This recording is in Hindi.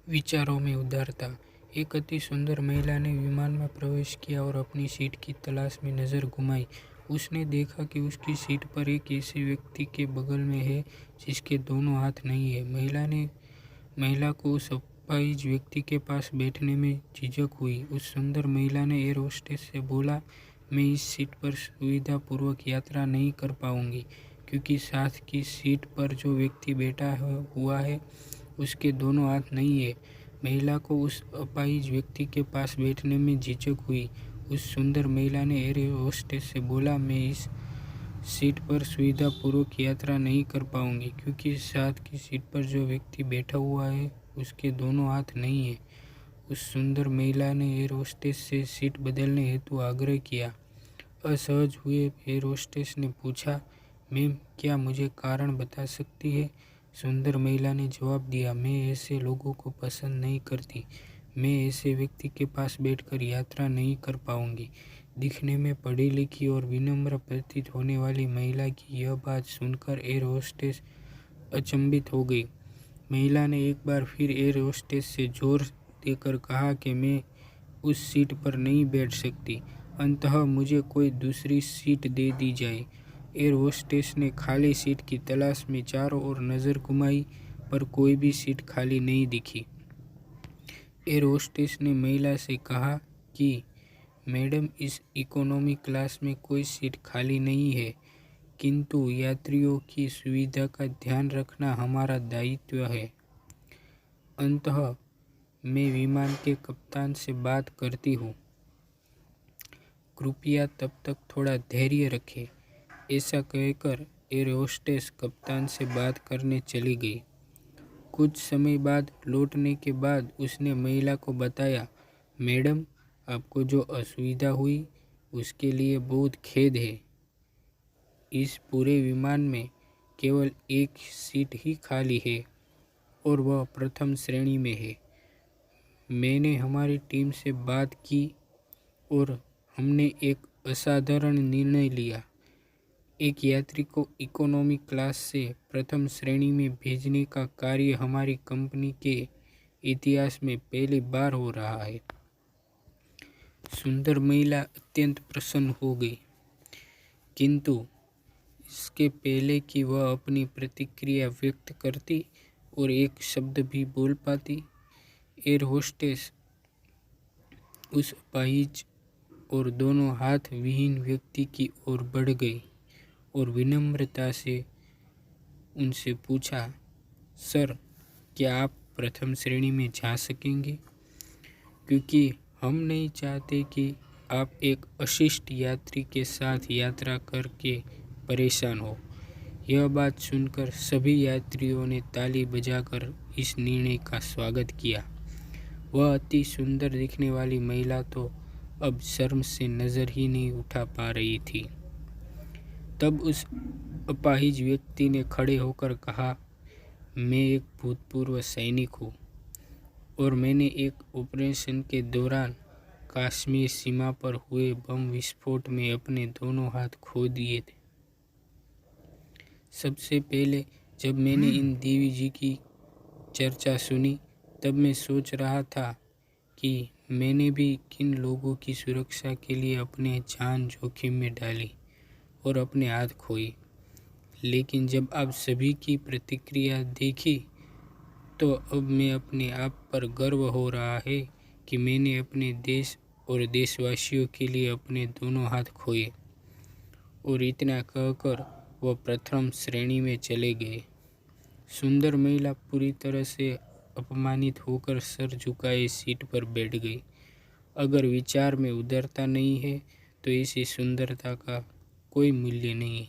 विचारों में उदारता। एक अति सुंदर महिला ने विमान में प्रवेश किया और अपनी सीट की तलाश में नजर घुमाई। उसने देखा कि उसकी सीट पर एक ऐसे व्यक्ति के बगल में है जिसके दोनों हाथ नहीं है। महिला को उस अपाहिज व्यक्ति के पास बैठने में झिझक हुई। उस सुंदर महिला ने एयर होस्टेस से बोला, मैं इस सीट पर सुविधापूर्वक यात्रा नहीं कर पाऊंगी क्योंकि साथ की सीट पर जो व्यक्ति बैठा हुआ है उसके दोनों हाथ नहीं है। महिला को उस अपाहिज व्यक्ति के पास बैठने में झिझक हुई। उस सुंदर महिला ने एयर होस्टेस से बोला, मैं इस सीट पर सुविधापूर्वक यात्रा नहीं कर पाऊंगी क्योंकि साथ की सीट पर जो व्यक्ति बैठा हुआ है उसके दोनों हाथ नहीं है। उस सुंदर महिला ने एयर होस्टेस से सीट बदलने हेतु आग्रह किया। असहज हुए एयर होस्टेस ने पूछा, मैम, क्या मुझे कारण बता सकती है? सुंदर महिला ने जवाब दिया, मैं ऐसे लोगों को पसंद नहीं करती। मैं ऐसे व्यक्ति के पास बैठकर यात्रा नहीं कर पाऊंगी। दिखने में पढ़ी लिखी और विनम्र प्रतीत होने वाली महिला की यह बात सुनकर एयर होस्टेस अचंभित हो गई। महिला ने एक बार फिर एयर होस्टेस से जोर देकर कहा कि मैं उस सीट पर नहीं बैठ सकती, अतः मुझे कोई दूसरी सीट दे दी जाए। एयर होस्टेस ने खाली सीट की तलाश में चारों ओर नज़र घुमाई पर कोई भी सीट खाली नहीं दिखी। एयर होस्टेस ने महिला से कहा कि मैडम, इस इकोनॉमी क्लास में कोई सीट खाली नहीं है, किंतु यात्रियों की सुविधा का ध्यान रखना हमारा दायित्व है। अंततः मैं विमान के कप्तान से बात करती हूँ। कृपया तब तक थोड़ा धैर्य रखें। ऐसा कहकर एयर होस्टेस कप्तान से बात करने चली गई। कुछ समय बाद लौटने के बाद उसने महिला को बताया, मैडम, आपको जो असुविधा हुई उसके लिए बहुत खेद है। इस पूरे विमान में केवल एक सीट ही खाली है और वह प्रथम श्रेणी में है। मैंने हमारी टीम से बात की और हमने एक असाधारण निर्णय लिया। एक यात्री को इकोनॉमी क्लास से प्रथम श्रेणी में भेजने का कार्य हमारी कंपनी के इतिहास में पहली बार हो रहा है। सुंदर महिला अत्यंत प्रसन्न हो गई, किंतु इसके पहले कि वह अपनी प्रतिक्रिया व्यक्त करती और एक शब्द भी बोल पाती, एयर होस्टेस उस अपाहिज और दोनों हाथ विहीन व्यक्ति की ओर बढ़ गई और विनम्रता से उनसे पूछा, सर, क्या आप प्रथम श्रेणी में जा सकेंगे? क्योंकि हम नहीं चाहते कि आप एक अशिष्ट यात्री के साथ यात्रा करके परेशान हो। यह बात सुनकर सभी यात्रियों ने ताली बजाकर इस निर्णय का स्वागत किया। वह अति सुंदर दिखने वाली महिला तो अब शर्म से नज़र ही नहीं उठा पा रही थी। तब उस अपाहिज व्यक्ति ने खड़े होकर कहा, मैं एक भूतपूर्व सैनिक हूँ और मैंने एक ऑपरेशन के दौरान कश्मीर सीमा पर हुए बम विस्फोट में अपने दोनों हाथ खो दिए थे। सबसे पहले जब मैंने इन देवी जी की चर्चा सुनी तब मैं सोच रहा था कि मैंने भी किन लोगों की सुरक्षा के लिए अपने जान जोखिम में डाली और अपने हाथ खोए। लेकिन जब आप सभी की प्रतिक्रिया देखी तो अब मैं अपने आप पर गर्व हो रहा है कि मैंने अपने देश और देशवासियों के लिए अपने दोनों हाथ खोए। और इतना कहकर वह प्रथम श्रेणी में चले गए। सुंदर महिला पूरी तरह से अपमानित होकर सर झुकाए सीट पर बैठ गई। अगर विचार में उदारता नहीं है तो इसी सुंदरता का कोई मूल्य नहीं है।